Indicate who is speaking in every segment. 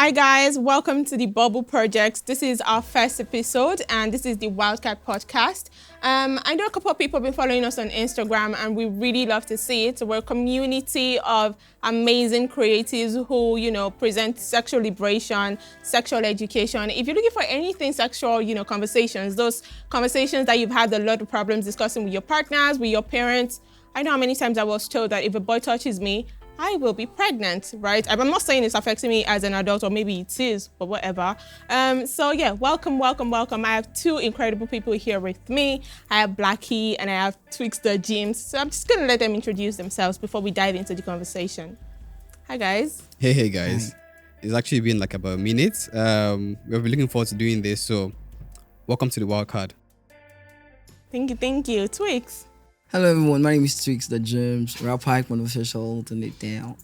Speaker 1: Hi guys, welcome to the Bubble Project. This is our first episode and this is the Wildcard Podcast. I know a couple of people have been following us on Instagram and we really love to see it. We're a community of amazing creatives who, present sexual liberation, sexual education. If you're looking for anything sexual, conversations, those conversations that you've had a lot of problems discussing with your partners, with your parents. I know how many times I was told that if a boy touches me, I will be pregnant, right? I'm not saying it's affecting me as an adult, or maybe it is, but whatever. Welcome. I have two incredible people here with me. I have Blackie and I have Twix the Gyms. So I'm just gonna let them introduce themselves before we dive into the conversation. Hi guys.
Speaker 2: Hey guys. It's actually been like about a minute. We've been looking forward to doing this, so welcome to the Wildcard.
Speaker 1: Thank you. Twix.
Speaker 3: Hello everyone, my name is Twix the Gyms. Rap hype on official, turn it down.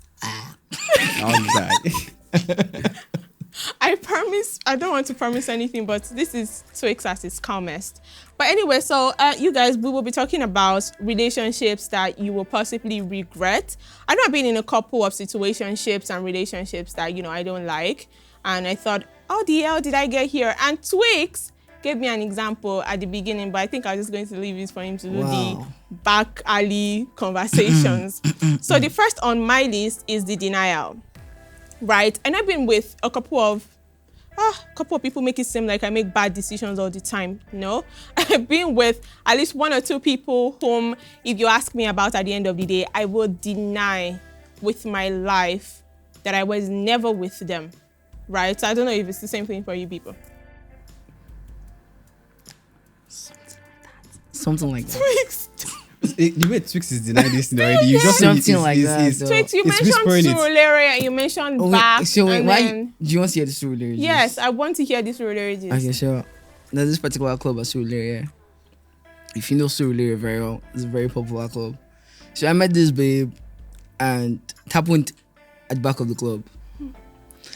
Speaker 1: I promise, I don't want to promise anything, but this is Twix at its calmest. But anyway, so you guys, we will be talking about relationships that you will possibly regret. I know I've been in a couple of situationships and relationships that, I don't like. And I thought, how the hell did I get here? And Twix gave me an example at the beginning, but I think I'm just going to leave it for him to do the back alley conversations. So the first on my list is the denial, right? And I've been with a couple of people make it seem like I make bad decisions all the time. No, I've been with at least one or two people whom, if you ask me about at the end of the day, I will deny with my life that I was never with them, right? So I don't know if it's the same thing for you people.
Speaker 3: Something like that.
Speaker 1: Twix.
Speaker 2: The way Twix is denying this thing already, you just
Speaker 3: Something like that.
Speaker 1: Twix, you mentioned Surulere, you mentioned back.
Speaker 3: So wait, why
Speaker 1: then,
Speaker 3: do you want to hear the Surulere?
Speaker 1: yes, I want to hear this Surulere.
Speaker 3: Okay, sure. There's this particular club at Surulere. If you know Surulere very well, it's a very popular club. So I met this babe and it happened at the back of the club.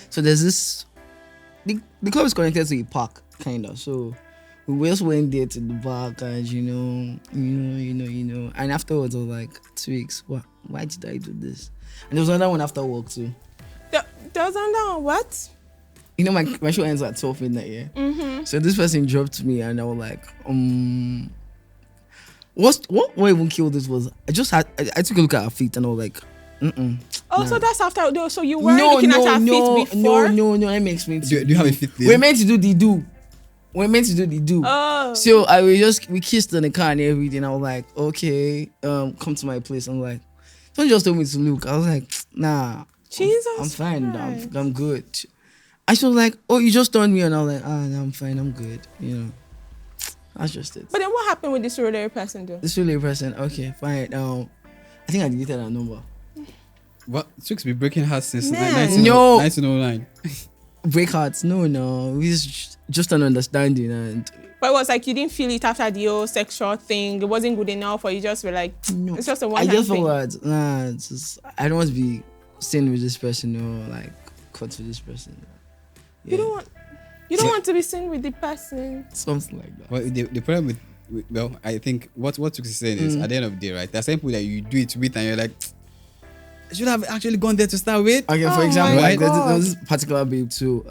Speaker 3: So there's this, the club is connected to a park, kind of. So we just went there to the back and and afterwards I was like, Twix, why did I do this? And there was another one after work too.
Speaker 1: There was another one, what?
Speaker 3: My show ends at 12 midnight, yeah? Mm-hmm. So this person dropped me and I was like, what even killed this was, I took a look at her feet and I was like,
Speaker 1: Oh, so that's after, so you weren't looking at her feet before?
Speaker 3: No, let me explain to you.
Speaker 2: Do you have a fit there?
Speaker 3: We're meant to do the do.
Speaker 1: Oh.
Speaker 3: So we kissed in the car and everything. I was like, okay, come to my place. I'm like, don't just tell me to look. I was like, nah.
Speaker 1: Jesus
Speaker 3: I'm fine.
Speaker 1: Christ.
Speaker 3: I'm good. And she was like, oh, you just turned me, and I was like, no, I'm fine. I'm good. That's just it.
Speaker 1: But then what happened with this Surulere person though?
Speaker 3: This really person, okay, fine. I think I deleted her number.
Speaker 2: What? Twix be breaking hearts since
Speaker 1: Man.
Speaker 2: 1909.
Speaker 3: Break hearts? No. We just an understanding and.
Speaker 1: But it was like you didn't feel it after the whole sexual thing. It wasn't good enough, or you just were like,
Speaker 3: no.
Speaker 1: It's just a one-time
Speaker 3: I just
Speaker 1: thing.
Speaker 3: felt that, I don't want to be seen with this person or like caught with this person. Yeah.
Speaker 1: You don't want to be seen with the person.
Speaker 3: Something like that.
Speaker 2: Well, the problem with I think what Twix is saying is at the end of the day, right? There's some people that you do it with and you're like, I should have actually gone there to start with.
Speaker 3: Okay, for example,
Speaker 2: my
Speaker 3: there's this particular babe too.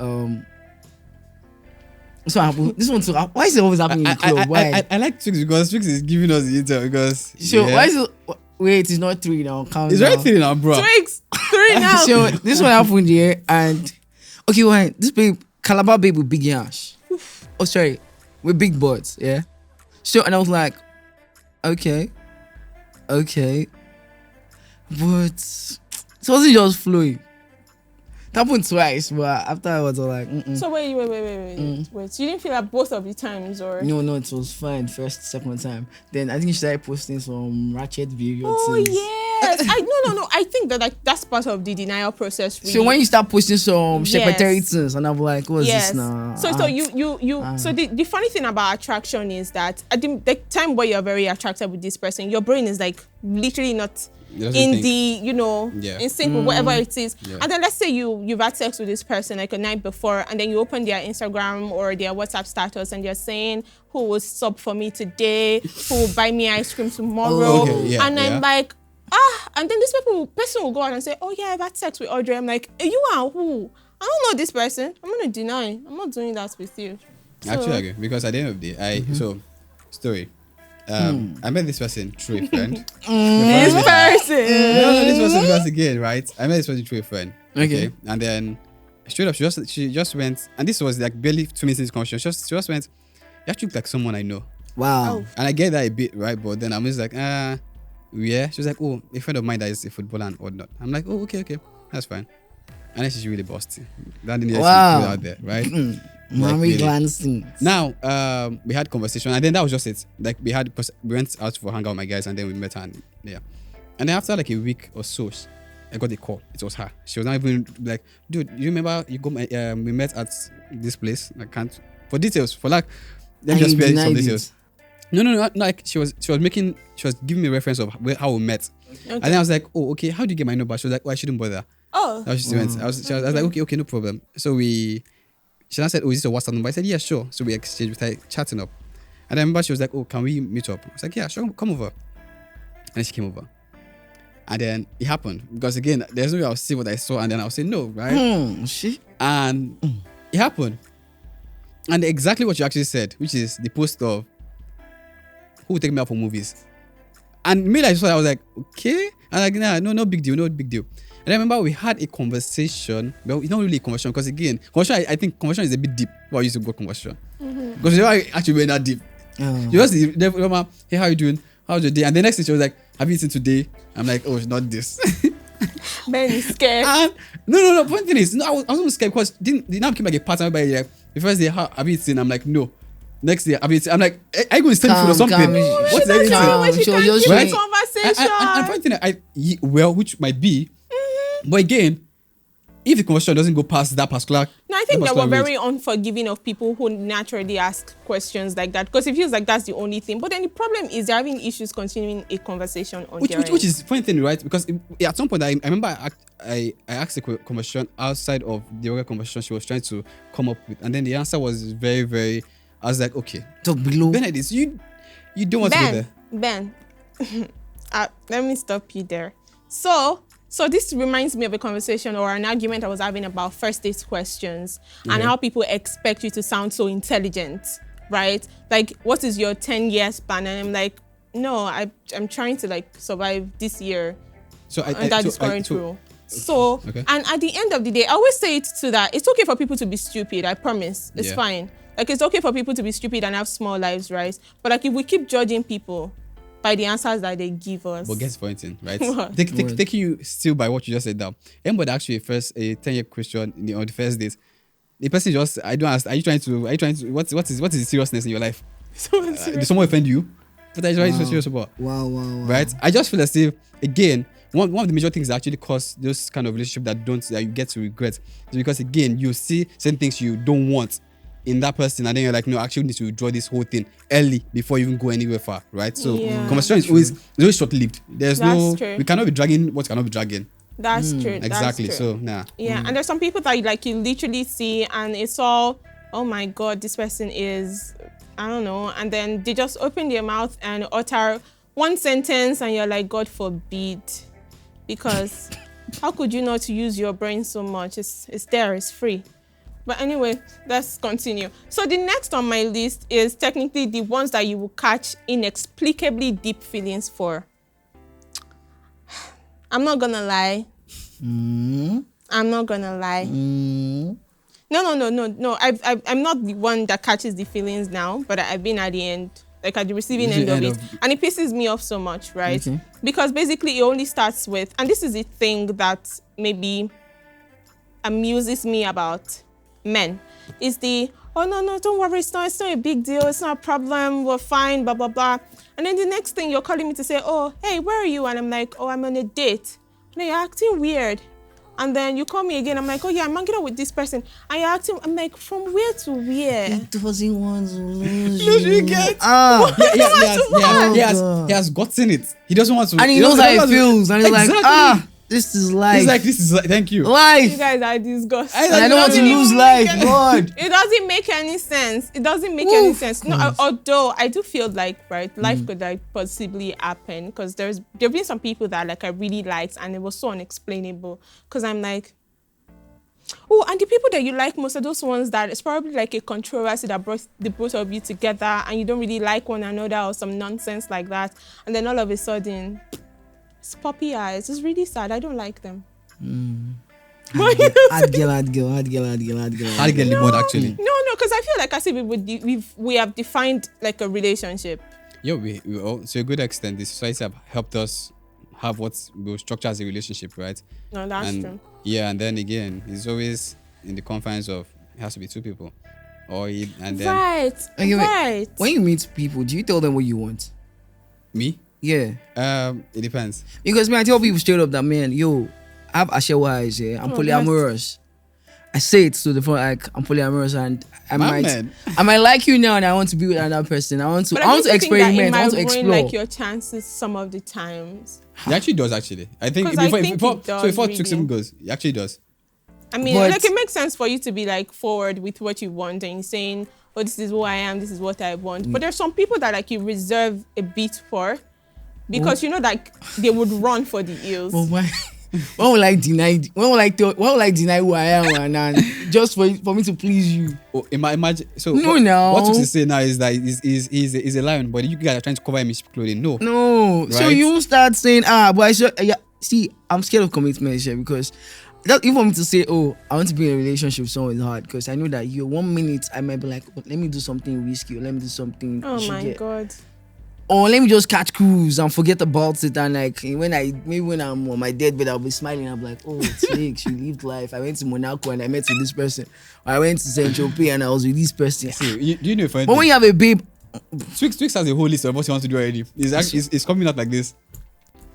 Speaker 3: So this one too. Why is it always happening in the club? Why?
Speaker 2: I like Twix because Twix is giving us the intel because.
Speaker 3: So why is it? Wait, it's not 3 now. Count.
Speaker 2: It's right 3 now, bro.
Speaker 1: Twix, 3 now.
Speaker 3: So this one happened here, and okay, why this babe, Calabar babe with big yash. Oh, sorry, with big butts, yeah. So and I was like, okay, but it wasn't just flowing. It happened twice, but after I was like,
Speaker 1: So wait. So you didn't feel that both of the times, or?
Speaker 3: No, it was fine. First, second time. Then I think she started posting some ratchet videos.
Speaker 1: Oh yes. No. I think that that's part of the denial process. Really.
Speaker 3: So when you start posting some secretary things, and I'm like, what's this now?
Speaker 1: So you. So the funny thing about attraction is that at the time where you're very attracted with this person, your brain is like literally not in in sync with whatever it is. Yeah. And then let's say you've had sex with this person like a night before, and then you open their Instagram or their WhatsApp status and you're saying, who will sub for me today? Who will buy me ice cream tomorrow? And I'm like, and then this person will go out and say, oh yeah, I've had sex with Audrey. I'm like, you are who? I don't know this person. I'm gonna deny. I'm not doing that with you.
Speaker 2: Actually, I agree, because at the end of the day, story. I met this person through a friend.
Speaker 1: This person.
Speaker 2: No, this person because again, right? I met this person through a friend. Okay. And then straight up, she just went, and this was like barely 2 minutes into conversation. She just went, you actually look like someone I know.
Speaker 3: Wow.
Speaker 1: Oh.
Speaker 2: And I get that a bit, right? But then I'm just like, yeah. She was like, oh, a friend of mine that is a footballer and whatnot. I'm like, oh, okay, that's fine. And then she's really busty. That didn't put out there, right?
Speaker 3: Mommy
Speaker 2: really.
Speaker 3: glancing.
Speaker 2: Now, we had conversation, and then that was just it. Like we went out for hang out with my guys, and then we met her, and yeah. And then after like a week or so, I got a call. It was her. She was not even like, dude, you remember we met at this place? I can't for details. For like, let me just spare some details. No. Like she was giving me a reference of how we met, and then I was like, oh, okay. How do you get my number? She was like, oh, I shouldn't bother.
Speaker 1: Oh.
Speaker 2: She went. I was like, okay, no problem. So she now said, oh, is this a WhatsApp number? I said, yeah, sure. So we exchanged, we started chatting up. And I remember she was like, oh, can we meet up? I was like, yeah, sure, come over. And then she came over. And then it happened. Because again, there's no way I'll see what I saw and then I'll say no, right? And it happened. And exactly what you actually said, which is the post of who will take me out for movies. And me, I saw that, I was like, okay. And like, nah, no big deal. And I remember we had a conversation. Well, it's not really a conversation because again, I think conversation is a bit deep. Why I used to go conversation because we never actually went that deep. You just remember, hey, how you doing? How's your day? And the next thing she was like, have you eaten today? I'm like, oh, it's not this.
Speaker 1: Ben is scared.
Speaker 2: And no. One thing is, I wasn't scared because it now became like a pattern. By like the first day, have you eaten? I'm like, no. Next day, have you eaten? I'm like, I go to study food or something.
Speaker 1: What's that? She was just right? Conversation.
Speaker 2: And one thing, which might be. But again, if the conversation doesn't go past that particular...
Speaker 1: No, I think that we're very unforgiving of people who naturally ask questions like that because it feels like that's the only thing. But then the problem is they're having issues continuing a conversation on their end.
Speaker 2: Which is funny thing, right? Because at some point, I remember I asked a conversation outside of the other conversation she was trying to come up with. And then the answer was very, very... I was like, okay.
Speaker 3: Talk below.
Speaker 2: Benedict, you don't want to go there.
Speaker 1: Ben, let me stop you there. So this reminds me of a conversation or an argument I was having about first date questions and how people expect you to sound so intelligent, right? Like, what is your 10-year span? And I'm like, no, I'm trying to like survive this year under this current rule. So, and at the end of the day, I always say it to that. It's okay for people to be stupid, I promise. It's fine. Like, it's okay for people to be stupid and have small lives, right? But like, if we keep judging people by the answers that they give us.
Speaker 2: But guess the point in, right? Taking you still by what you just said now. Anybody actually a 10-year question on the first date, the person just, I don't ask, are you trying to, what is the seriousness in your life? Did someone offend you? What are you serious about?
Speaker 3: Wow.
Speaker 2: Right? I just feel as if, again, one of the major things that actually cause those kind of relationships that you get to regret is because, again, you see certain things you don't want in that person, and then you're like, no, I actually need to withdraw this whole thing early before you even go anywhere far, right? So conversation is always short-lived. We cannot be dragging what cannot be dragging.
Speaker 1: That's true.
Speaker 2: Exactly.
Speaker 1: That's true.
Speaker 2: So nah.
Speaker 1: Yeah, and there's some people that you literally see, and it's all, oh my God, this person is, I don't know, and then they just open their mouth and utter one sentence, and you're like, God forbid, because how could you not use your brain so much? It's there, it's free. But anyway, let's continue. So the next on my list is technically the ones that you will catch inexplicably deep feelings for. I'm not gonna lie. I'm not gonna lie. No. I'm not the one that catches the feelings now, but I've been at the end, like at the receiving end of it. And it pisses me off so much, right? Okay. Because basically it only starts with, and this is the thing that maybe amuses me about men, is the, oh no, don't worry, it's not a big deal, it's not a problem, we're fine, blah, blah, blah. And then the next thing you're calling me to say, oh, hey, where are you? And I'm like, oh, I'm on a date. And then you're acting weird. And then you call me again, I'm like, oh yeah, I'm hanging out with this person. And you're acting, I'm like, from where to where?
Speaker 3: He doesn't want to lose
Speaker 2: you get? He has gotten it. He doesn't want to.
Speaker 3: And he knows how it feels. And he's like, this is life.
Speaker 2: He's like, this is like, thank you.
Speaker 3: Life.
Speaker 1: You guys are disgusting.
Speaker 3: I don't want to lose life, God.
Speaker 1: It doesn't make any sense. It doesn't make any sense. No, although I do feel like, right, life could like possibly happen, because there've been some people that like I really liked and it was so unexplainable. Because I'm like, Oh, and the people that you like most are those ones that it's probably like a controversy that brought the both of you together and you don't really like one another or some nonsense like that. And then all of a sudden, it's puppy eyes. It's really sad. I don't like them.
Speaker 3: Hard girl.
Speaker 2: Hard girl mode actually.
Speaker 1: No, because I feel like as if we have defined like a relationship.
Speaker 2: Yeah, we all, to a good extent, the society have helped us have what we structure as a relationship, right?
Speaker 1: No, that's true.
Speaker 2: Yeah, and then again, it's always in the confines of it has to be two people, and then
Speaker 1: Right.
Speaker 3: Okay, wait.
Speaker 1: Right.
Speaker 3: When you meet people, do you tell them what you want?
Speaker 2: me.
Speaker 3: Yeah.
Speaker 2: It depends.
Speaker 3: Because I tell people straight up that, man, yo, I have Ashewa eyes, yeah. I'm polyamorous. I say it to the front, like I'm polyamorous, and I might like you now, and I want to be with another person. I want to experiment. I want to explore.
Speaker 1: Like your chances some of the times.
Speaker 2: It actually does actually. I think
Speaker 1: 'Cause
Speaker 2: before Twix and goes, it actually does.
Speaker 1: I mean,
Speaker 3: But-
Speaker 1: like it makes sense for you to be like forward with what you want and saying, "Oh, this is who I am. This is what I want." But there's some people that like you reserve a bit for, because you know like they would run for the hills.
Speaker 3: But why? When will I deny? When will I deny who I am, and just for me to please you?
Speaker 2: Oh, imagine. So
Speaker 3: No,
Speaker 2: what,
Speaker 3: no.
Speaker 2: what Twix is saying now is that he's a lion, but you guys are trying to cover him in sheep clothing. No.
Speaker 3: No. So
Speaker 2: Right?
Speaker 3: you start saying, but I should. Yeah. See, I'm scared of commitment here because that even for me to say, oh, I want to be in a relationship with someone is hard because I know that you 1 minute I might be like, oh, let me do something risky or let me do something.
Speaker 1: Oh my God.
Speaker 3: Or let me just catch cruise and forget about it, and like when I'm on my deathbed, I'll be smiling. I'll be like, oh, Twix, she lived life. I went to Monaco and I met with this person. Or I went to Saint Tropez and I was with this person.
Speaker 2: See, do you know?
Speaker 3: But when you have a babe,
Speaker 2: Twix has a whole list of what he wants to do already. It's coming out like this.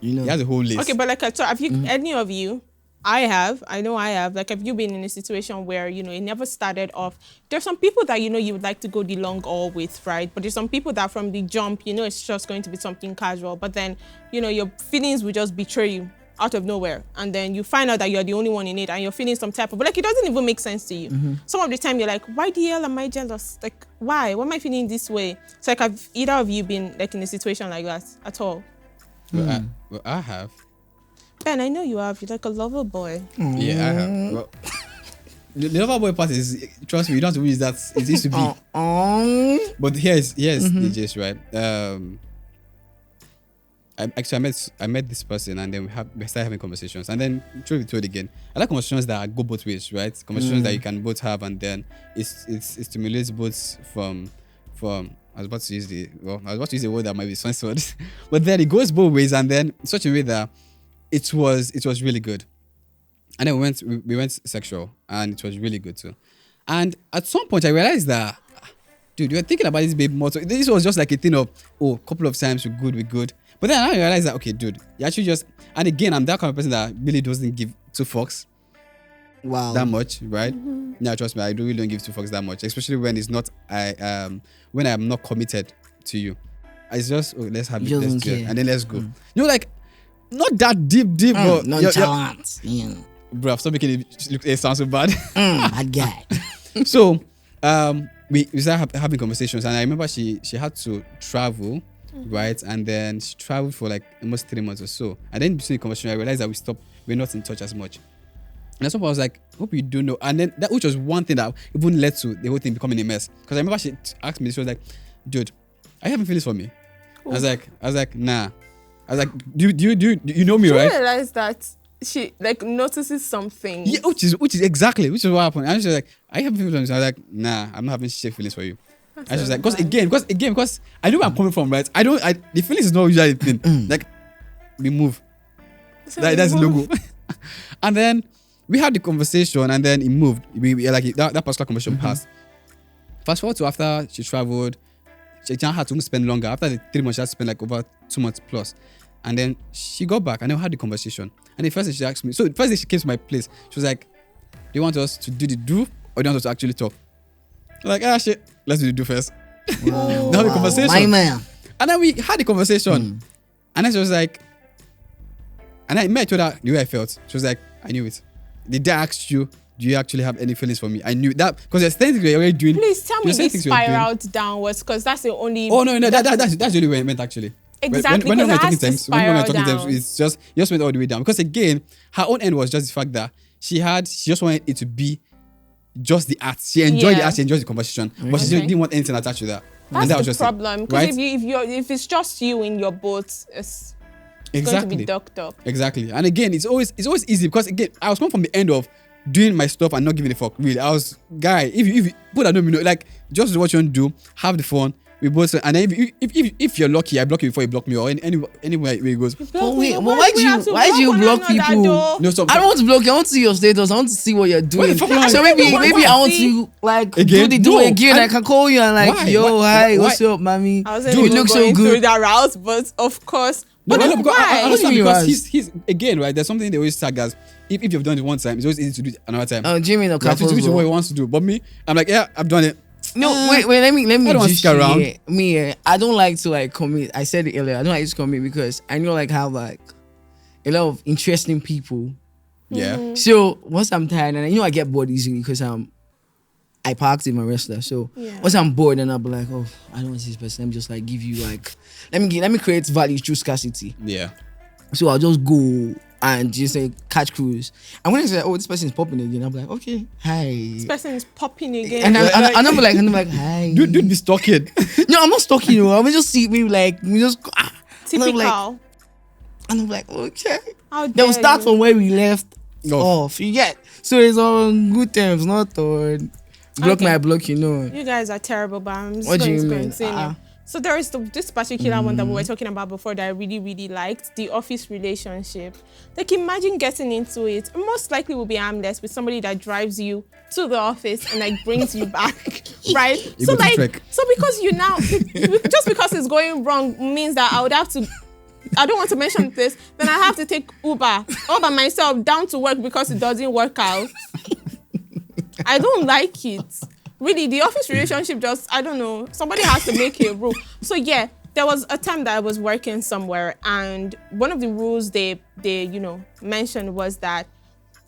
Speaker 3: you know.
Speaker 2: He has a whole list.
Speaker 1: Okay, but like, so have you any of you? I know I have. Like, have you been in a situation where, you know, it never started off? There's some people that, you know, you would like to go the long haul with, right? But there's some people that from the jump, you know, it's just going to be something casual. But then, you know, your feelings will just betray you out of nowhere. And then you find out that you're the only one in it and you're feeling some type of, but like, it doesn't even make sense to you. Some of the time you're like, why the hell am I jealous? Like, why? Why am I feeling this way? So like, have either of you been like in a situation like that at all?
Speaker 2: Well, I have.
Speaker 1: Ben, I know you have. You're like a lover boy.
Speaker 2: Yeah, I have. Well, the lover boy part is, trust me, you don't have to use that. It used to be. But here's the gist, right? I met this person and then we started having conversations, and then truth be told again, I like conversations that go both ways, right? Conversations that you can both have, and then it stimulates both from. I was about to use the word that might be censored, but then it goes both ways, and then in such a way that it was really good. And then we went sexual, and it was really good too. And at some point I realized that, dude, you were thinking about this babe more. So this was just like a thing of, a couple of times we're good. But then I realized that, okay, dude, you actually just, and again, I'm that kind of person that really doesn't give two fucks.
Speaker 3: Wow.
Speaker 2: That much, right? No, trust me, I really don't give two fucks that much, especially when it's not, when I'm not committed to you. It's just, let's have it, let's do it, and then let's go. You know, like, not that deep, but
Speaker 3: nonchalant.
Speaker 2: Bro, stop making it sound so bad.
Speaker 3: Bad guy.
Speaker 2: So, we started having conversations, and I remember she had to travel, right? And then she traveled for like almost 3 months or so. And then between the conversation, I realized that we're not in touch as much. And that's why I was like, hope you do know. And then that, which was one thing that even led to the whole thing becoming a mess. Because I remember she asked me, she was like, dude, are you having feelings for me? I was like, nah. I was like, do you know me, right?
Speaker 1: I realized that she like notices something.
Speaker 2: Yeah, which is what happened. And she was like, are you having feelings for me? So I was like, nah, I'm not having shit feelings for you. And she was like, because I know where I'm coming from, right? The feelings is not usually a thing. Like, we move. That's the logo. And then we had the conversation, and then it moved. We like that particular conversation passed. Fast forward to after she traveled, she had to spend longer. After the 3 months, she had to spend like over 2 months plus. And then she got back, and then we had the conversation. And the first thing she asked me, so the first day she came to my place, she was like, do you want us to do the do, or do you want us to actually talk? I'm like, shit, let's do the do first. Then have a conversation.
Speaker 3: My man.
Speaker 2: And then we had the conversation. And then she was like, and I told her the way I felt. She was like, I knew it. The day I asked you, do you actually have any feelings for me? I knew that, because there's things we're already doing.
Speaker 1: Please tell me this spiraled downwards, because that's the only.
Speaker 2: Oh no, that's the only way I meant actually.
Speaker 1: Exactly.
Speaker 2: When we're talking terms, it's just went all the way down. Because again, her own end was just the fact that she just wanted it to be just the art. She enjoyed the art, she enjoyed the conversation, but she didn't want anything attached to that.
Speaker 1: That's
Speaker 2: and that was
Speaker 1: the
Speaker 2: just
Speaker 1: problem. Because if it's just you in your boat, it's going to be docked up.
Speaker 2: Exactly. And again, it's always easy because again, I was coming from the end of doing my stuff and not giving a fuck. Really, I was if you put that, like just what you want to do, have the fun. We both, and then if you're lucky, I block you before you block me, or anywhere it goes.
Speaker 3: Oh wait, but why do you block people?
Speaker 2: No, stop.
Speaker 3: I don't want to block you. I want to see your status. I want to see what you're doing. So maybe I want to like
Speaker 2: again?
Speaker 3: do it again. I can call you and like, hi, what's up, mommy?
Speaker 1: You look so good. Through that route, but of course.
Speaker 2: But because he's again, right? There's something they always tag as if you've done it one time, it's always easy to do it another time.
Speaker 3: Oh, Jimmy, no,
Speaker 2: to do what he wants to do. But me, I'm like, yeah, I've done it.
Speaker 3: No, wait. Let me
Speaker 2: I don't
Speaker 3: just
Speaker 2: around.
Speaker 3: I don't like to like commit. I said it earlier. I don't like to commit because I know like how like a lot of interesting people.
Speaker 2: Yeah.
Speaker 3: So once I'm tired and I get bored easily because I parked in my wrestler. So once I'm bored and I'll be like, oh, I don't want to see this person. Let me just like give you like let me create value through scarcity.
Speaker 2: Yeah. So
Speaker 3: I'll just go and just say catch cruise. And when I say, oh, this person is popping again, I'm like, okay, hi.
Speaker 1: This person is popping again.
Speaker 3: And I'm like, hi.
Speaker 2: Dude, be stalking.
Speaker 3: No, I'm not stalking you. I'm just see me like we just
Speaker 1: typical.
Speaker 3: And I'm like, okay.
Speaker 1: Then
Speaker 3: we start from where we left off. You get so it's on good terms, not on block my block. You
Speaker 1: guys are terrible, but I'm just
Speaker 3: what
Speaker 1: going
Speaker 3: do you
Speaker 1: to
Speaker 3: mean?
Speaker 1: continue. So there is this particular one that we were talking about before that I really, really liked, the office relationship. Like imagine getting into it. Most likely will be harmless with somebody that drives you to the office and like brings you back, right? So because you now, just because it's going wrong means that I don't want to mention this, then I have to take Uber all by myself down to work because it doesn't work out. I don't like it. Really, the office relationship I don't know, somebody has to make a rule. So yeah, there was a time that I was working somewhere and one of the rules they mentioned was that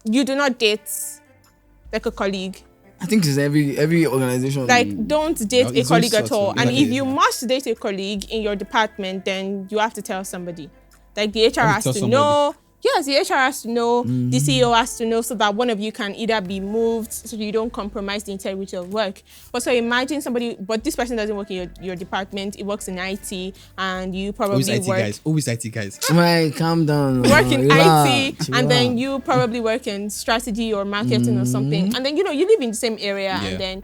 Speaker 1: you do not date like a colleague.
Speaker 3: I think it's every organization.
Speaker 1: Like don't date a colleague at all. And if you must date a colleague in your department, then you have to tell somebody. Like the HR has to know. Yes, the HR has to know, the CEO has to know so that one of you can either be moved so you don't compromise the integrity of work. But so imagine but this person doesn't work in your department, it works in IT and you probably
Speaker 2: Always IT guys.
Speaker 3: Right, calm down.
Speaker 1: Work in IT and then you probably work in strategy or marketing or something. And then, you live in the same area and then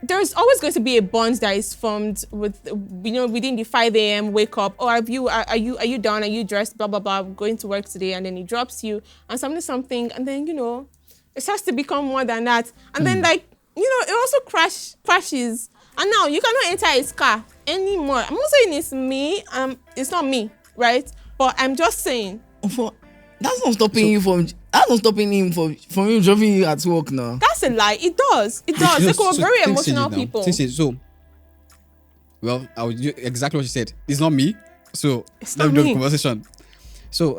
Speaker 1: there's always going to be a bond that is formed with, within the 5 a.m. wake up. Oh, are you done? Are you dressed? Blah, blah, blah. I'm going to work today. And then he drops you and something. And then, it starts to become more than that. And then it also crashes. And now you cannot enter his car anymore. I'm not saying it's me. It's not me, right? But I'm just saying.
Speaker 3: That's not stopping him from driving you at work now.
Speaker 1: That's a lie. It does. Like we're very emotional people.
Speaker 2: I would do exactly what you said. It's not me. So let me do the conversation. So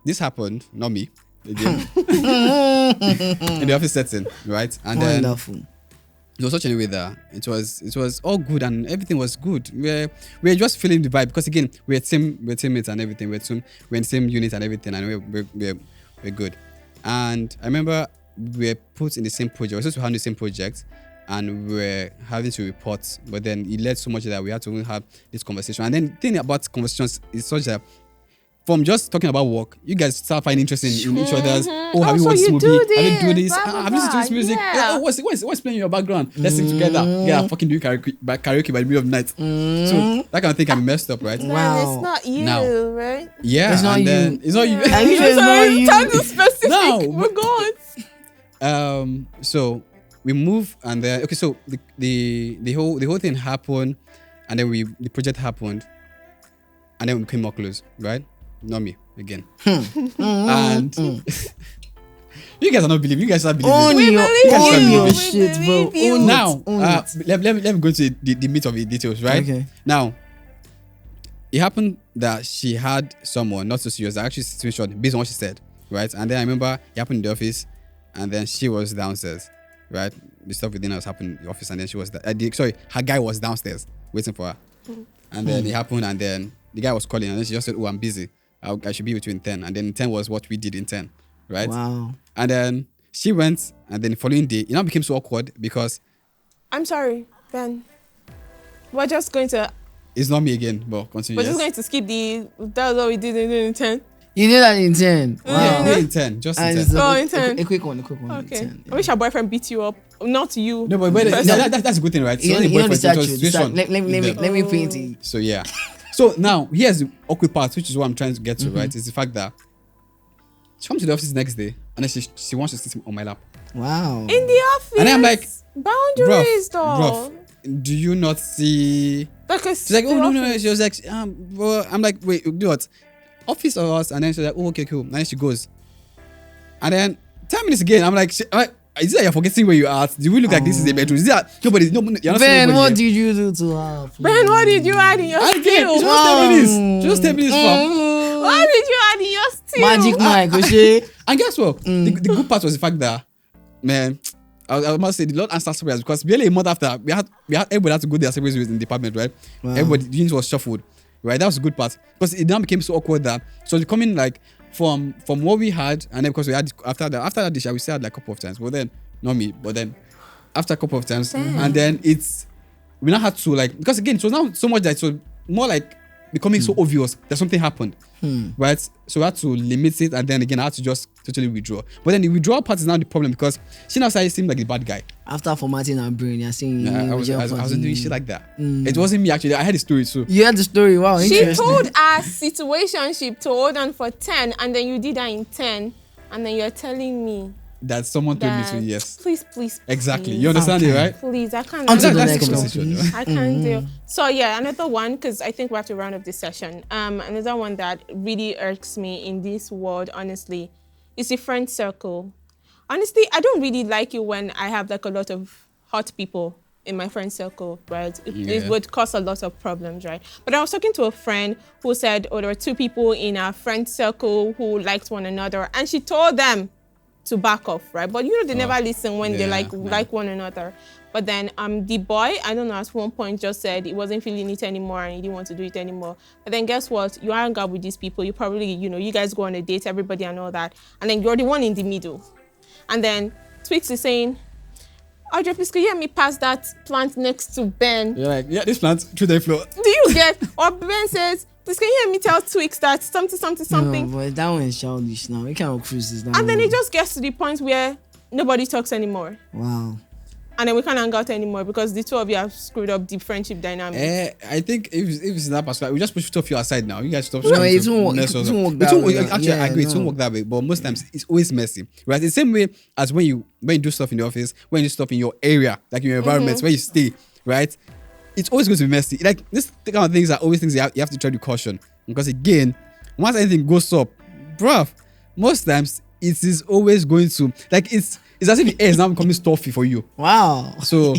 Speaker 2: this happened, not me. Again. In the office setting, right? And
Speaker 3: wonderful.
Speaker 2: Then it was such a way that it was all good and everything was good. We're just feeling the vibe because again we're teammates and everything. We're in the same unit and everything, and we're good. And I remember we were put in the same project. We were supposed to handle the same project, and we were having to report. But then it led so much that we had to have this conversation. And then the thing about conversations is such that from just talking about work, you guys start finding interest in each other's. Oh, have you watched this movie? Have you do this? Have you listened to this music? Yeah. What's playing in your background? Let's sing together. Yeah, fucking do karaoke by the middle of the night. So that kind of thing can be messed up, right?
Speaker 1: Wow. It's not you, right?
Speaker 2: Yeah,
Speaker 3: it's not you.
Speaker 2: It's not you.
Speaker 1: It's not you. Time to specific.
Speaker 2: No,
Speaker 1: we're gone.
Speaker 2: So we move and then so the whole thing happened, and then the project happened, and then we became more close, right? Not me again. And you guys are not believing. You guys are believing.
Speaker 3: Own your shit, bro.
Speaker 2: Now, let me go to the meat of the details, right?
Speaker 3: Okay.
Speaker 2: Now, it happened that she had someone not so serious. Actually, situation based on what she said, right? And then I remember it happened in the office, and then she was downstairs, right? The stuff within us happened in the office, and then she was her guy was downstairs waiting for her, and then it happened, and then the guy was calling, and then she just said, "Oh, I'm busy. I should be with you in 10." And then 10 was what we did in 10, right?
Speaker 3: Wow.
Speaker 2: And then she went, and then the following day, it now became so awkward because
Speaker 1: I'm sorry, Ben. We're just going to.
Speaker 2: it's not me again, but continue.
Speaker 1: We're just going to skip the. That's what we did in 10.
Speaker 3: You did that in 10. Wow.
Speaker 2: Yeah, in 10, just in
Speaker 3: And
Speaker 2: 10.
Speaker 3: it's
Speaker 1: Oh, in 10.
Speaker 3: A quick one. In
Speaker 1: Okay.
Speaker 3: 10.
Speaker 1: I wish our boyfriend beat you up. Not you.
Speaker 2: No, but that's a good thing, right? So
Speaker 3: You
Speaker 2: only
Speaker 3: know the
Speaker 2: boyfriend, it was
Speaker 3: statue.
Speaker 2: situation
Speaker 3: Let
Speaker 2: with them.
Speaker 3: me paint it.
Speaker 2: So yeah. So now here's the awkward part, which is what I'm trying to get to, right? Is the fact that she comes to the office the next day and then she wants to sit on my lap.
Speaker 3: Wow.
Speaker 1: In the office.
Speaker 2: And I'm like,
Speaker 1: boundaries, though.
Speaker 2: bruv, do you not see?
Speaker 1: Because
Speaker 2: She's like, oh no. She was like, well, I'm like, wait, do what? Office or us? And then she's like, oh, okay, cool. And then she goes. And then 10 minutes again, I'm like, is it that you're forgetting where you are? Do we look like this is a bedroom? Is that nobody? No, you're not
Speaker 3: Ben, what
Speaker 2: did
Speaker 3: did you do to her?
Speaker 1: Ben, what did you add in your
Speaker 2: Again,
Speaker 1: stew?
Speaker 2: she was 10 minutes. She was 10 minutes from.
Speaker 1: What did you add in your stew?
Speaker 3: Magic Mike, okay?
Speaker 2: And guess what? The good part was the fact that, man, I must say the Lord answered prayers because barely a month after we had everybody had to go their separate ways in the department, right?
Speaker 3: Wow.
Speaker 2: Everybody, the unit was shuffled, right? That was the good part because it now became so awkward that so it's coming like from what we had, and then because we had after that dish, I would say had like a couple of times, but then not me, but then after a couple of times, and then we now had to like because again it was now so much that it was more like becoming so obvious that something happened, right? So we had to limit it, and then again I had to just totally withdraw. But then the withdrawal part is now the problem because she now started seeming like the bad guy.
Speaker 3: After formatting her brain, you're saying
Speaker 2: I wasn't doing shit like that. It wasn't me actually. I had the story too.
Speaker 3: You had the story. Wow,
Speaker 1: She
Speaker 3: interesting.
Speaker 1: told us situationship to hold on for 10, and then you did that in 10, and then you're telling me
Speaker 2: That someone told me
Speaker 1: that.
Speaker 2: to, yes.
Speaker 1: Please.
Speaker 2: Exactly.
Speaker 1: please.
Speaker 2: You understand it,
Speaker 3: Okay.
Speaker 2: right?
Speaker 1: Please, I can't.
Speaker 3: On to
Speaker 1: I
Speaker 3: the
Speaker 1: can't
Speaker 3: next
Speaker 1: do.
Speaker 3: one,
Speaker 2: conversation,
Speaker 3: please.
Speaker 1: I can't do. So yeah, another one because I think we have to round up this session. Another one that really irks me in this world, honestly, is the friend circle. Honestly, I don't really like it when I have like a lot of hot people in my friend circle, right? It would cause a lot of problems, right? But I was talking to a friend who said, there were two people in our friend circle who liked one another, and she told them to back off, right? But they never listen when they like one another. But then the boy, I don't know, at one point just said he wasn't feeling it anymore and he didn't want to do it anymore. But then guess what? You hang out with these people, you probably, you guys go on a date, everybody and all that. And then you're the one in the middle. And then Twix is saying, Audrey, please, can you help me pass that plant next to Ben?
Speaker 2: You're like, yeah, this plant through the floor.
Speaker 1: Do you get? Or Ben says, please, can you help me tell Twix that something?
Speaker 3: No, but that one is childish now. We can't cruise this down.
Speaker 1: And then it just gets to the point where nobody talks anymore.
Speaker 3: Wow.
Speaker 1: And then we can't hang out anymore because the two of you have screwed up the friendship dynamic.
Speaker 2: I think if it's that perspective, we just push two of you aside now. You guys stop.
Speaker 3: No, it won't work that way.
Speaker 2: Actually, I agree. It won't work that way. But most times, it's always messy, right? The same way as when you do stuff in the office, when you do stuff in your area, like in your environment, where you stay, right? It's always going to be messy. Like this kind of things are always things you have to try to caution because again, once anything goes up, bruv, most times it is always going to like it's as if the air is now becoming stuffy for you.
Speaker 3: Wow.
Speaker 2: So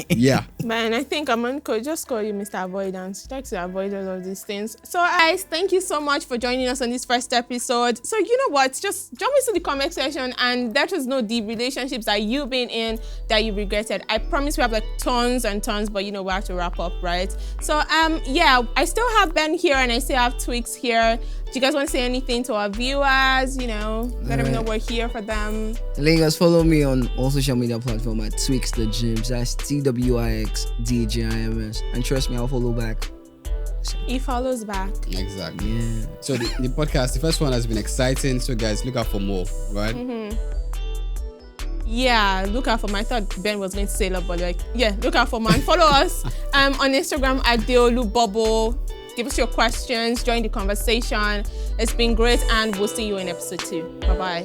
Speaker 2: yeah.
Speaker 1: Man, I think I'm going to just call you Mr. Avoidance. Try to avoid all of these things. So guys, thank you so much for joining us on this first episode. So you know what? Just jump into the comment section and let us know the relationships that you've been in that you regretted. I promise we have like tons and tons, but we have to wrap up, right? So yeah, I still have Ben here and I still have Twix here. Do you guys want to say anything to our viewers? Let them know we're here for them.
Speaker 3: Lagos, follow me on all social media platforms at Twix the Gyms. That's TWIXDJIMS. And trust me, I'll follow back.
Speaker 1: He follows back.
Speaker 2: Exactly.
Speaker 3: Yeah.
Speaker 2: So the podcast, the first one has been exciting. So guys, look out for more, right?
Speaker 1: Yeah, look out for I thought Ben was going to say that, but look out for man. Follow us on Instagram at DeoluBubble. Give us your questions, join the conversation. It's been great, and we'll see you in episode 2. Bye-bye.